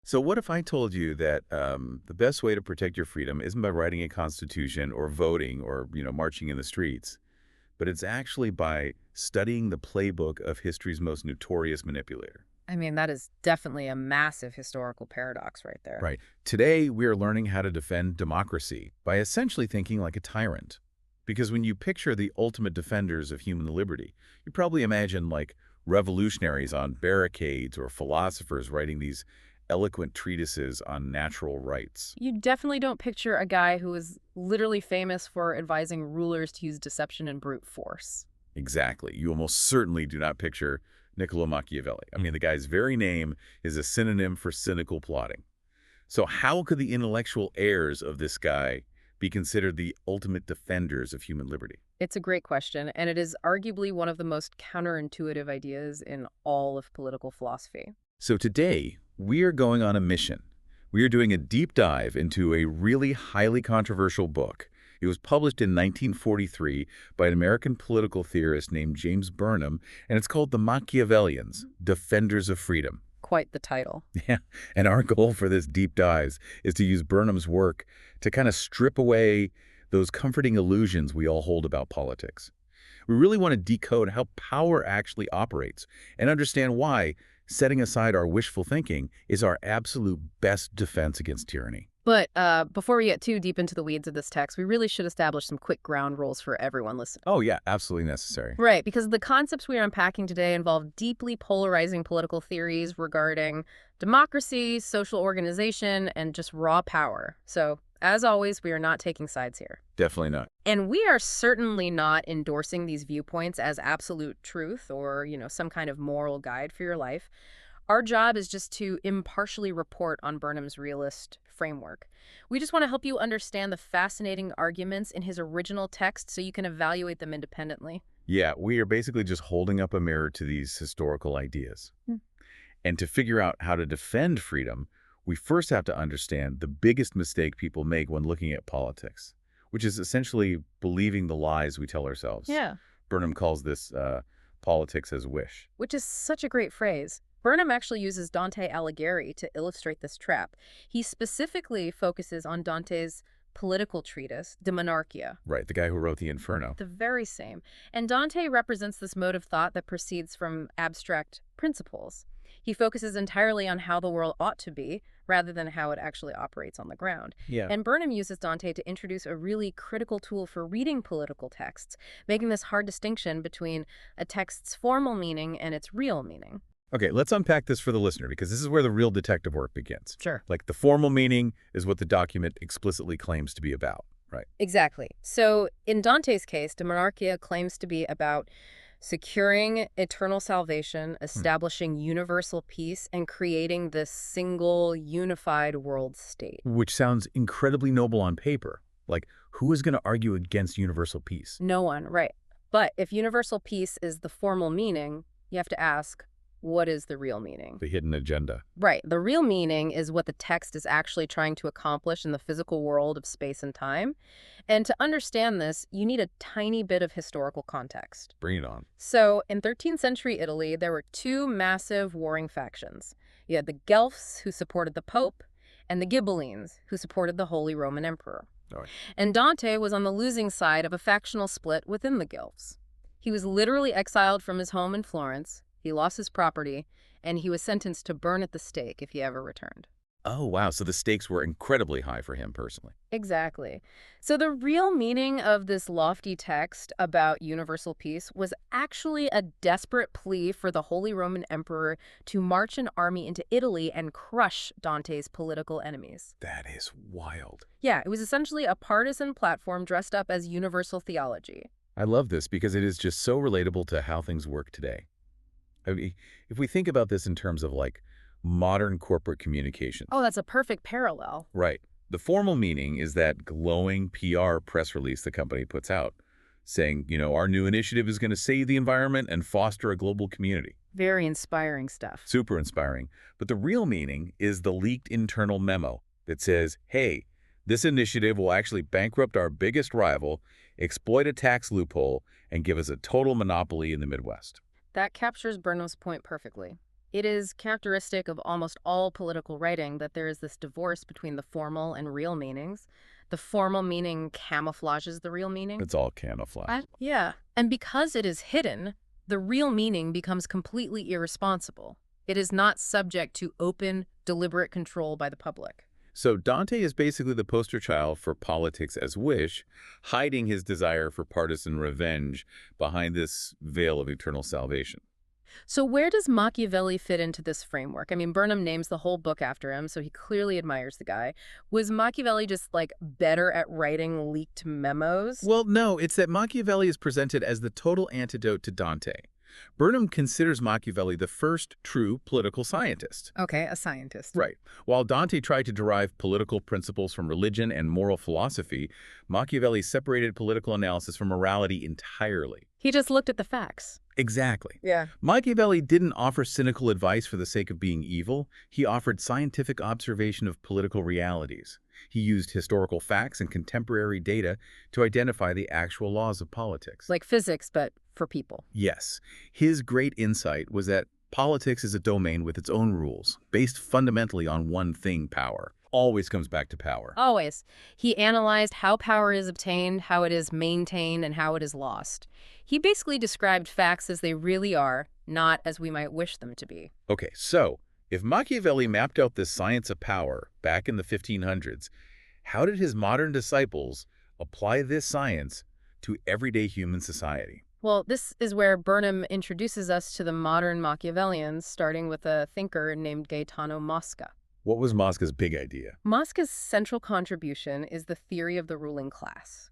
So what if I told you that the best way to protect your freedom isn't by writing a constitution or voting or, marching in the streets, but it's actually by studying the playbook of history's most notorious manipulator? I mean, that is definitely a massive historical paradox right there. Right. Today, we are learning how to defend democracy by essentially thinking like a tyrant. Because when you picture the ultimate defenders of human liberty, you probably imagine like revolutionaries on barricades or philosophers writing these eloquent treatises on natural rights. You definitely don't picture a guy who is literally famous for advising rulers to use deception and brute force. Exactly. You almost certainly do not picture Niccolo Machiavelli. I mean, the guy's very name is a synonym for cynical plotting. So how could the intellectual heirs of this guy be considered the ultimate defenders of human liberty? It's a great question, and it is arguably one of the most counterintuitive ideas in all of political philosophy. So today, we are going on a mission. We are doing a deep dive into a really highly controversial book. It was published in 1943 by an American political theorist named James Burnham, and it's called The Machiavellians, Defenders of Freedom. Quite the title. Yeah, and our goal for this deep dive is to use Burnham's work to kind of strip away those comforting illusions we all hold about politics. We really want to decode how power actually operates and understand why setting aside our wishful thinking is our absolute best defense against tyranny. But before we get too deep into the weeds of this text, we really should establish some quick ground rules for everyone listening. Oh yeah, absolutely necessary. Right, because the concepts we are unpacking today involve deeply polarizing political theories regarding democracy, social organization, and just raw power. So, as always, we are not taking sides here. Definitely not. And we are certainly not endorsing these viewpoints as absolute truth or, some kind of moral guide for your life. Our job is just to impartially report on Burnham's realist framework. We just want to help you understand the fascinating arguments in his original text so you can evaluate them independently. Yeah, we are basically just holding up a mirror to these historical ideas. And to figure out how to defend freedom, we first have to understand the biggest mistake people make when looking at politics, which is essentially believing the lies we tell ourselves. Yeah. Burnham calls this politics as wish. Which is such a great phrase. Burnham actually uses Dante Alighieri to illustrate this trap. He specifically focuses on Dante's political treatise, De Monarchia. Right, the guy who wrote the Inferno. The very same. And Dante represents this mode of thought that proceeds from abstract principles. He focuses entirely on how the world ought to be, rather than how it actually operates on the ground. Yeah. And Burnham uses Dante to introduce a really critical tool for reading political texts, making this hard distinction between a text's formal meaning and its real meaning. Okay, let's unpack this for the listener, because this is where the real detective work begins. Sure. Like, the formal meaning is what the document explicitly claims to be about, right? Exactly. So in Dante's case, De Monarchia claims to be about securing eternal salvation, establishing universal peace, and creating this single, unified world state. Which sounds incredibly noble on paper. Like, who is going to argue against universal peace? No one, right. But if universal peace is the formal meaning, you have to ask, what is the real meaning? The hidden agenda. Right. The real meaning is what the text is actually trying to accomplish in the physical world of space and time. And to understand this, you need a tiny bit of historical context. Bring it on. So in 13th century Italy, there were two massive warring factions. You had the Guelphs, who supported the Pope, and the Ghibellines, who supported the Holy Roman Emperor. All right. And Dante was on the losing side of a factional split within the Guelphs. He was literally exiled from his home in Florence. He lost his property, and he was sentenced to burn at the stake if he ever returned. Oh, wow. So the stakes were incredibly high for him personally. Exactly. So the real meaning of this lofty text about universal peace was actually a desperate plea for the Holy Roman Emperor to march an army into Italy and crush Dante's political enemies. That is wild. Yeah, it was essentially a partisan platform dressed up as universal theology. I love this because it is just so relatable to how things work today. I mean, if we think about this in terms of like modern corporate communications. Oh, that's a perfect parallel. Right. The formal meaning is that glowing PR press release the company puts out saying, our new initiative is going to save the environment and foster a global community. Very inspiring stuff. Super inspiring. But the real meaning is the leaked internal memo that says, hey, this initiative will actually bankrupt our biggest rival, exploit a tax loophole, and give us a total monopoly in the Midwest. That captures Burnham's point perfectly. It is characteristic of almost all political writing that there is this divorce between the formal and real meanings. The formal meaning camouflages the real meaning. It's all camouflage. Yeah. And because it is hidden, the real meaning becomes completely irresponsible. It is not subject to open, deliberate control by the public. So Dante is basically the poster child for politics as wish, hiding his desire for partisan revenge behind this veil of eternal salvation. So where does Machiavelli fit into this framework? I mean, Burnham names the whole book after him, so he clearly admires the guy. Was Machiavelli just, like, better at writing leaked memos? Well, no, it's that Machiavelli is presented as the total antidote to Dante. Burnham considers Machiavelli the first true political scientist. Okay, a scientist. Right. While Dante tried to derive political principles from religion and moral philosophy, Machiavelli separated political analysis from morality entirely. He just looked at the facts. Exactly. Yeah. Machiavelli didn't offer cynical advice for the sake of being evil. He offered scientific observation of political realities. He used historical facts and contemporary data to identify the actual laws of politics. Like physics, but for people. Yes. His great insight was that politics is a domain with its own rules, based fundamentally on one thing: power. Always comes back to power. Always. He analyzed how power is obtained, how it is maintained, and how it is lost. He basically described facts as they really are, not as we might wish them to be. Okay, so if Machiavelli mapped out this science of power back in the 1500s, how did his modern disciples apply this science to everyday human society? Well, this is where Burnham introduces us to the modern Machiavellians, starting with a thinker named Gaetano Mosca. What was Mosca's big idea? Mosca's central contribution is the theory of the ruling class.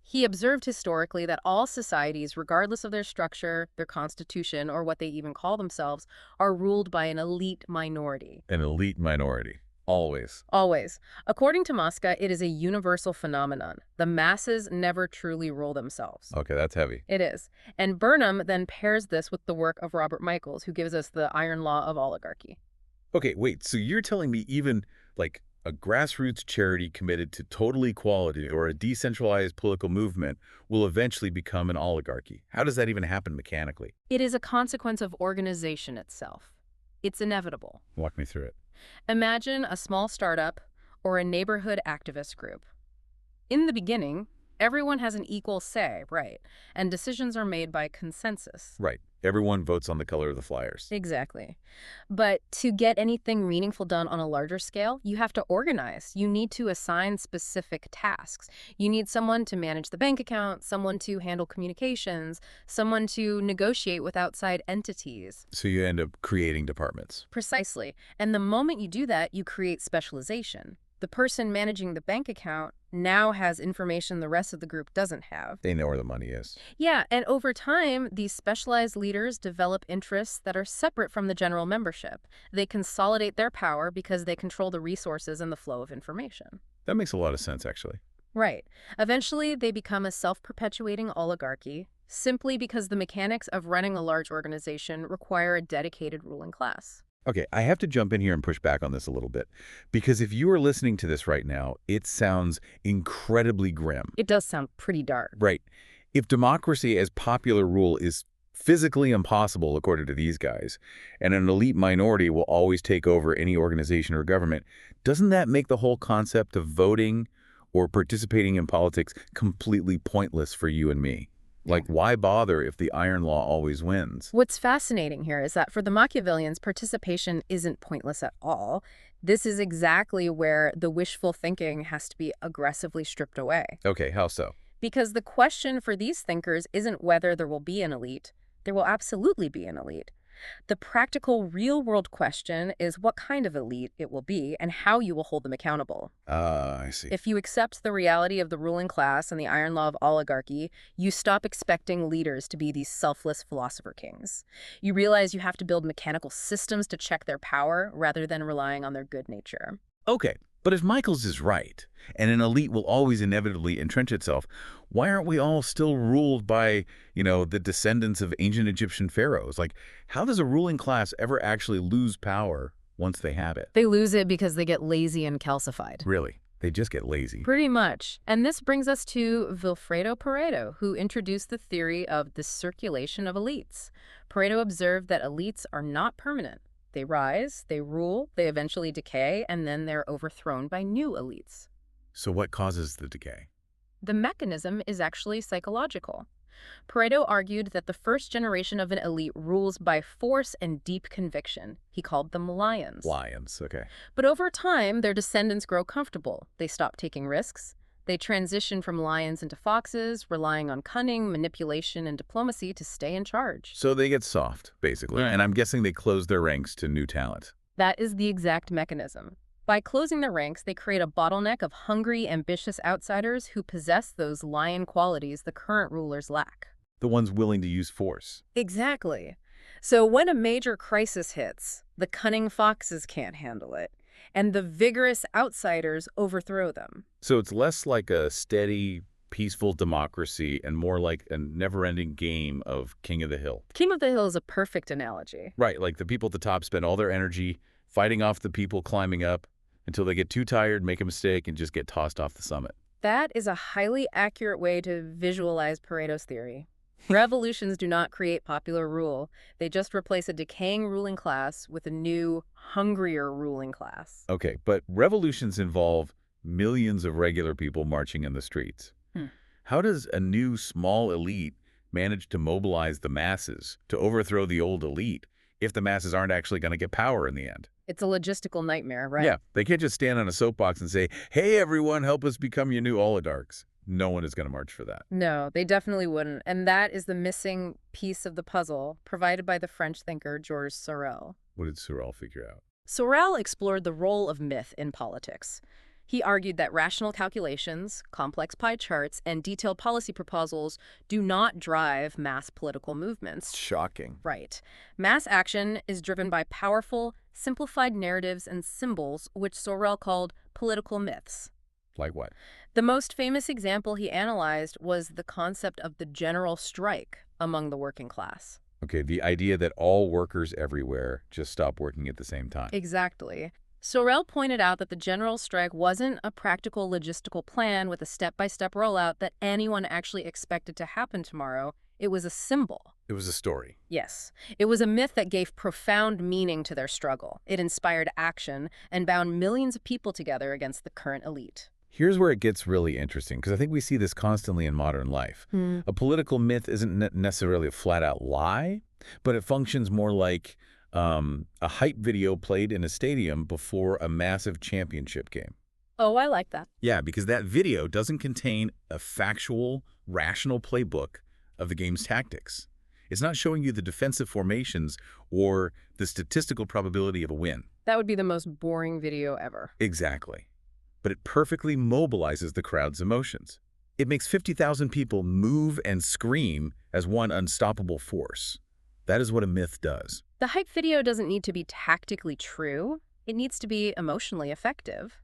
He observed historically that all societies, regardless of their structure, their constitution, or what they even call themselves, are ruled by an elite minority. An elite minority. Always. Always. According to Mosca, it is a universal phenomenon. The masses never truly rule themselves. Okay, that's heavy. It is. And Burnham then pairs this with the work of Robert Michaels, who gives us the iron law of oligarchy. Okay, wait, so you're telling me even, like, a grassroots charity committed to total equality or a decentralized political movement will eventually become an oligarchy? How does that even happen mechanically? It is a consequence of organization itself. It's inevitable. Walk me through it. Imagine a small startup or a neighborhood activist group. In the beginning, everyone has an equal say, right? And decisions are made by consensus. Right. Everyone votes on the color of the flyers. Exactly. But to get anything meaningful done on a larger scale, you have to organize. You need to assign specific tasks. You need someone to manage the bank account, someone to handle communications, someone to negotiate with outside entities. So you end up creating departments. Precisely. And the moment you do that, you create specialization. The person managing the bank account now has information the rest of the group doesn't have. They know where the money is. Yeah, and over time, these specialized leaders develop interests that are separate from the general membership. They consolidate their power because they control the resources and the flow of information. That makes a lot of sense, actually. Right. Eventually, they become a self-perpetuating oligarchy, simply because the mechanics of running a large organization require a dedicated ruling class. Okay, I have to jump in here and push back on this a little bit, because if you are listening to this right now, it sounds incredibly grim. It does sound pretty dark. Right. If democracy as popular rule is physically impossible, according to these guys, and an elite minority will always take over any organization or government, doesn't that make the whole concept of voting or participating in politics completely pointless for you and me? Like, why bother if the iron law always wins? What's fascinating here is that for the Machiavellians, participation isn't pointless at all. This is exactly where the wishful thinking has to be aggressively stripped away. Okay, how so? Because the question for these thinkers isn't whether there will be an elite. There will absolutely be an elite. The practical, real-world question is what kind of elite it will be and how you will hold them accountable. I see. If you accept the reality of the ruling class and the iron law of oligarchy, you stop expecting leaders to be these selfless philosopher kings. You realize you have to build mechanical systems to check their power rather than relying on their good nature. Okay, but if Michaels is right, and an elite will always inevitably entrench itself, why aren't we all still ruled by, the descendants of ancient Egyptian pharaohs? Like, how does a ruling class ever actually lose power once they have it? They lose it because they get lazy and calcified. Really? They just get lazy? Pretty much. And this brings us to Vilfredo Pareto, who introduced the theory of the circulation of elites. Pareto observed that elites are not permanent. They rise, they rule, they eventually decay, and then they're overthrown by new elites. So what causes the decay? The mechanism is actually psychological. Pareto argued that the first generation of an elite rules by force and deep conviction. He called them lions. Lions, okay. But over time, their descendants grow comfortable. They stop taking risks. They transition from lions into foxes, relying on cunning, manipulation, and diplomacy to stay in charge. So they get soft, basically. Right. And I'm guessing they close their ranks to new talent. That is the exact mechanism. By closing their ranks, they create a bottleneck of hungry, ambitious outsiders who possess those lion qualities the current rulers lack. The ones willing to use force. Exactly. So when a major crisis hits, the cunning foxes can't handle it, and the vigorous outsiders overthrow them. So it's less like a steady, peaceful democracy and more like a never-ending game of King of the Hill. King of the Hill is a perfect analogy. Right, like the people at the top spend all their energy fighting off the people climbing up until they get too tired, make a mistake, and just get tossed off the summit. That is a highly accurate way to visualize Pareto's theory. Revolutions do not create popular rule. They just replace a decaying ruling class with a new, hungrier ruling class. Okay, but revolutions involve millions of regular people marching in the streets. How does a new small elite manage to mobilize the masses to overthrow the old elite if the masses aren't actually going to get power in the end? It's a logistical nightmare, right? Yeah, they can't just stand on a soapbox and say, hey, everyone, help us become your new oligarchs. No one is going to march for that. No, they definitely wouldn't. And that is the missing piece of the puzzle provided by the French thinker Georges Sorel. What did Sorel figure out? Sorel explored the role of myth in politics. He argued that rational calculations, complex pie charts, and detailed policy proposals do not drive mass political movements. Shocking. Right. Mass action is driven by powerful, simplified narratives and symbols, which Sorel called political myths. Like what? The most famous example he analyzed was the concept of the general strike among the working class. Okay, the idea that all workers everywhere just stop working at the same time. Exactly. Sorel pointed out that the general strike wasn't a practical logistical plan with a step-by-step rollout that anyone actually expected to happen tomorrow. It was a symbol. It was a story. Yes. It was a myth that gave profound meaning to their struggle. It inspired action and bound millions of people together against the current elite. Here's where it gets really interesting, because I think we see this constantly in modern life. A political myth isn't necessarily a flat-out lie, but it functions more like a hype video played in a stadium before a massive championship game. Oh, I like that. Yeah, because that video doesn't contain a factual, rational playbook of the game's tactics. It's not showing you the defensive formations or the statistical probability of a win. That would be the most boring video ever. Exactly. But it perfectly mobilizes the crowd's emotions. It makes 50,000 people move and scream as one unstoppable force. That is what a myth does. The hype video doesn't need to be tactically true. It needs to be emotionally effective.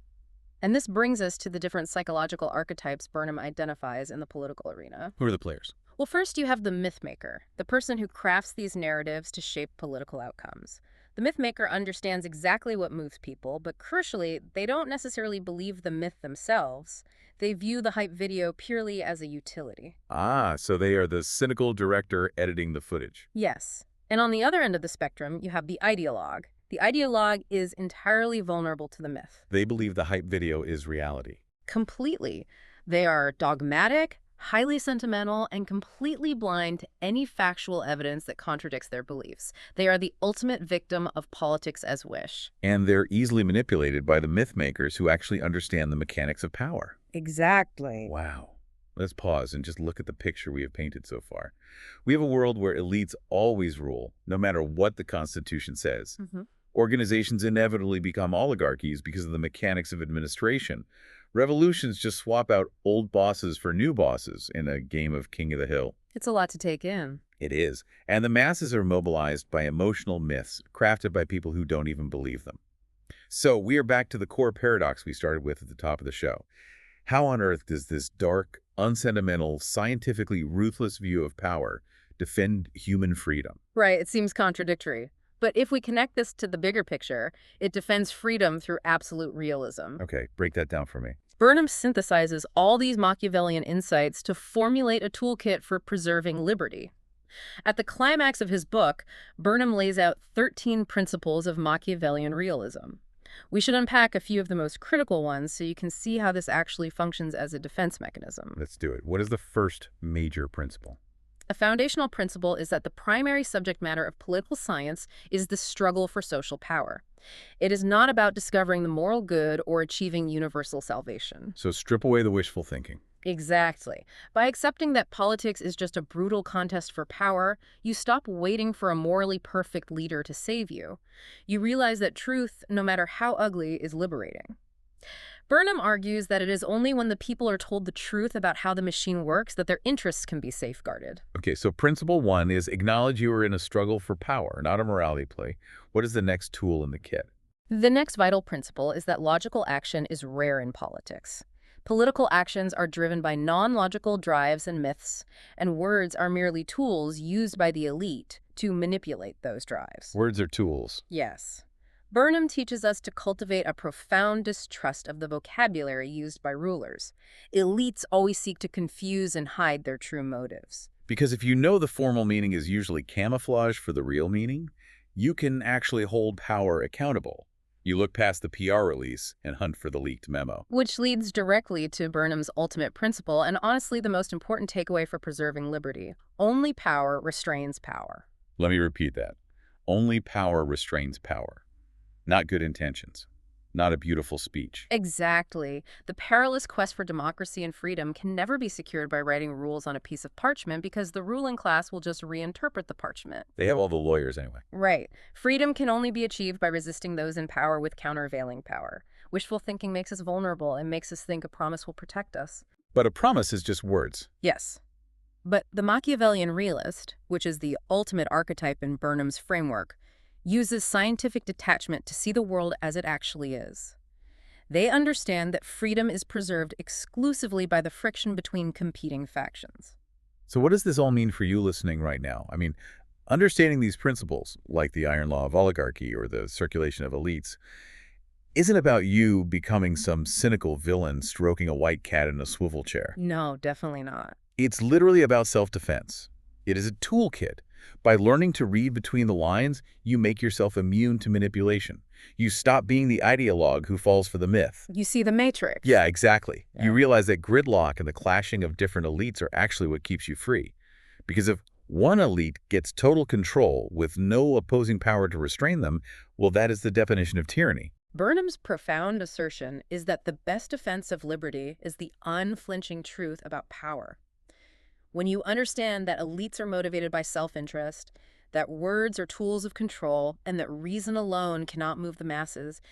And this brings us to the different psychological archetypes Burnham identifies in the political arena. Who are the players? Well, first you have the mythmaker, the person who crafts these narratives to shape political outcomes. The mythmaker understands exactly what moves people, but crucially, they don't necessarily believe the myth themselves. They view the hype video purely as a utility. Ah, so they are the cynical director editing the footage. Yes. And on the other end of the spectrum, you have the ideologue. The ideologue is entirely vulnerable to the myth. They believe the hype video is reality. Completely. They are dogmatic, highly sentimental, and completely blind to any factual evidence that contradicts their beliefs. They are the ultimate victim of politics as wish. And they're easily manipulated by the myth makers who actually understand the mechanics of power. Exactly. Wow. Let's pause and just look at the picture we have painted so far. We have a world where elites always rule, no matter what the Constitution says. Organizations inevitably become oligarchies because of the mechanics of administration. Revolutions just swap out old bosses for new bosses in a game of King of the Hill. It's a lot to take in. It is. And the masses are mobilized by emotional myths crafted by people who don't even believe them. So we are back to the core paradox we started with at the top of the show. How on earth does this dark, unsentimental, scientifically ruthless view of power defend human freedom? Right, it seems contradictory. But if we connect this to the bigger picture, it defends freedom through absolute realism. Okay, break that down for me. Burnham synthesizes all these Machiavellian insights to formulate a toolkit for preserving liberty. At the climax of his book, Burnham lays out 13 principles of Machiavellian realism. We should unpack a few of the most critical ones so you can see how this actually functions as a defense mechanism. Let's do it. What is the first major principle? A foundational principle is that the primary subject matter of political science is the struggle for social power. It is not about discovering the moral good or achieving universal salvation. So strip away the wishful thinking. Exactly. By accepting that politics is just a brutal contest for power, you stop waiting for a morally perfect leader to save you. You realize that truth, no matter how ugly, is liberating. Burnham argues that it is only when the people are told the truth about how the machine works that their interests can be safeguarded. Okay, so principle one is acknowledge you are in a struggle for power, not a morality play. What is the next tool in the kit? The next vital principle is that logical action is rare in politics. Political actions are driven by non-logical drives and myths, and words are merely tools used by the elite to manipulate those drives. Words are tools. Yes. Burnham teaches us to cultivate a profound distrust of the vocabulary used by rulers. Elites always seek to confuse and hide their true motives. Because if you know the formal meaning is usually camouflage for the real meaning, you can actually hold power accountable. You look past the PR release and hunt for the leaked memo. Which leads directly to Burnham's ultimate principle, and honestly the most important takeaway for preserving liberty. Only power restrains power. Let me repeat that. Only power restrains power. Not good intentions. Not a beautiful speech. Exactly. The perilous quest for democracy and freedom can never be secured by writing rules on a piece of parchment because the ruling class will just reinterpret the parchment. They have all the lawyers anyway. Right. Freedom can only be achieved by resisting those in power with countervailing power. Wishful thinking makes us vulnerable and makes us think a promise will protect us. But a promise is just words. Yes. But the Machiavellian realist, which is the ultimate archetype in Burnham's framework, uses scientific detachment to see the world as it actually is. They understand that freedom is preserved exclusively by the friction between competing factions. So what does this all mean for you listening right now? I mean, understanding these principles, like the iron law of oligarchy or the circulation of elites, isn't about you becoming some cynical villain stroking a white cat in a swivel chair. No, definitely not. It's literally about self-defense. It is a toolkit. By learning to read between the lines, you make yourself immune to manipulation. You stop being the ideologue who falls for the myth. You see the matrix. Yeah, exactly. Yeah. You realize that gridlock and the clashing of different elites are actually what keeps you free. Because if one elite gets total control with no opposing power to restrain them, well, that is the definition of tyranny. Burnham's profound assertion is that the best defense of liberty is the unflinching truth about power. When you understand that elites are motivated by self-interest, that words are tools of control, and that reason alone cannot move the masses,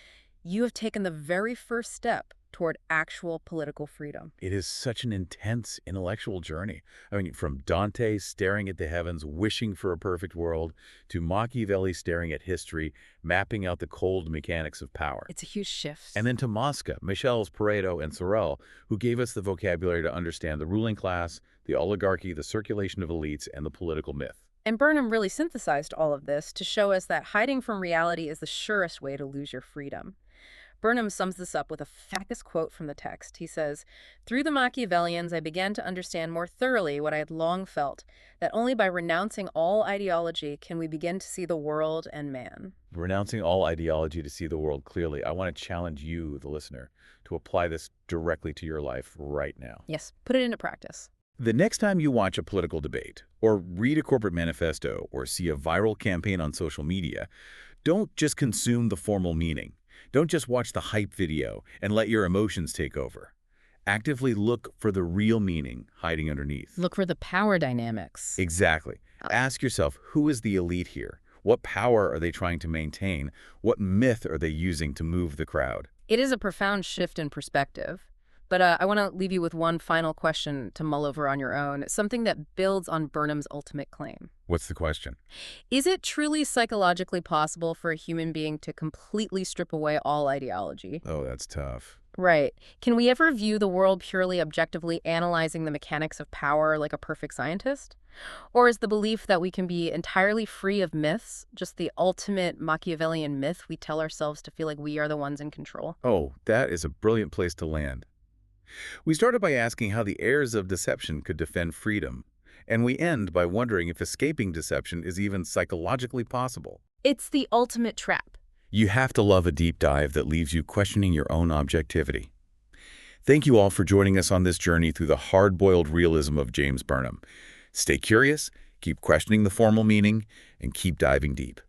you have taken the very first step toward actual political freedom. It is such an intense intellectual journey. I mean, from Dante staring at the heavens, wishing for a perfect world, to Machiavelli staring at history, mapping out the cold mechanics of power. It's a huge shift. And then to Mosca, Michel's Pareto, and Sorel, who gave us the vocabulary to understand the ruling class, the oligarchy, the circulation of elites, and the political myth. And Burnham really synthesized all of this to show us that hiding from reality is the surest way to lose your freedom. Burnham sums this up with a fabulous quote from the text. He says, "Through the Machiavellians, I began to understand more thoroughly what I had long felt, that only by renouncing all ideology can we begin to see the world and man." Renouncing all ideology to see the world clearly. I want to challenge you, the listener, to apply this directly to your life right now. Yes, put it into practice. The next time you watch a political debate, or read a corporate manifesto, or see a viral campaign on social media, don't just consume the formal meaning. Don't just watch the hype video and let your emotions take over. Actively look for the real meaning hiding underneath. Look for the power dynamics. Exactly. Ask yourself, who is the elite here? What power are they trying to maintain? What myth are they using to move the crowd? It is a profound shift in perspective. But I want to leave you with one final question to mull over on your own, something that builds on Burnham's ultimate claim. What's the question? Is it truly psychologically possible for a human being to completely strip away all ideology? Oh, that's tough. Right. Can we ever view the world purely objectively, analyzing the mechanics of power like a perfect scientist? Or is the belief that we can be entirely free of myths just the ultimate Machiavellian myth we tell ourselves to feel like we are the ones in control? Oh, that is a brilliant place to land. We started by asking how the heirs of deception could defend freedom, And we end by wondering if escaping deception is even psychologically possible. It's the ultimate trap. You have to love a deep dive that leaves you questioning your own objectivity. Thank you all for joining us on this journey through the hard-boiled realism of James Burnham. Stay curious, keep questioning the formal meaning, and keep diving deep.